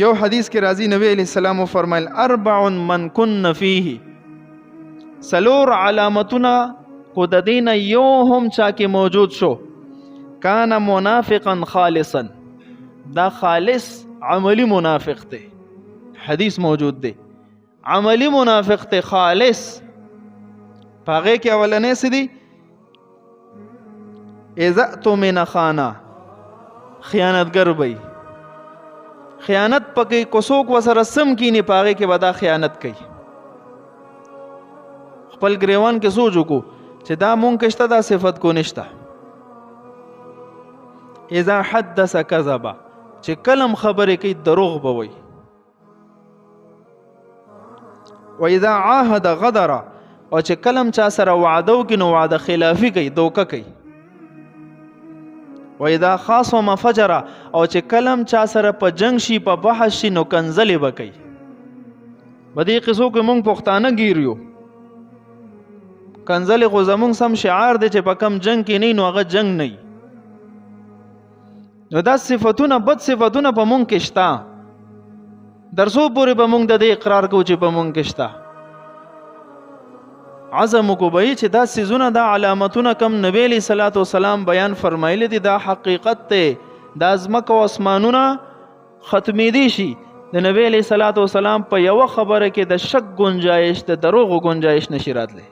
یو حدیث کې راځي نبی علیہ السلام فرمایل 4 من کن فیه، سلور علامتونه کو د دین یو هم چا کې موجود شو، کان منافقا خالصا، دا خالص عملی منافق ته، حدیث موجود دی، عملی منافق ته خالص. پاغه کې اولنې سدي اذا اؤتمن خانا، خیانتګر وي، خیانت پکې کوڅوک وسره سم کینی، پاغه کې ودا خیانت کوي. خپل گریوان کې سوچ وکړو چې دا مونږ کشته دا صفت کو نشته. اذا حدث کذب، چې کلم خبرې کوي دروغ به وي. و اذا عاهد غدر، او چې کلم چا سره وعده وکړي نو وعده خلافي کوي، دوکه کوي. و اذا خاصم فجر، او چې کلم چا سره په جنگ شي په بحث شي نو کنځلې به کوي. بدې قصو کې مونږ پښتانه ګیریو، کنځلې خو زمونږ سم شعار دی چې په کم جنگ کې نه نو هغه جنگ نه. نو دا صفتونه بد صفتونه په مونږ کې شته، درسو پورې په مونږ د دې اقرار کوو چې په مونږ کې شته. عزم کو به چې دا سيزونه دا علامتونه کم نبی علیہ الصلوۃ والسلام بیان فرمایلی دي، دا حقیقت ته د ازمکه او اسمانونه ختمې دي شي. د نبی علیہ الصلوۃ والسلام په یو خبره کې د شک گنجائش، د دروغ گنجائش نشي راتلی.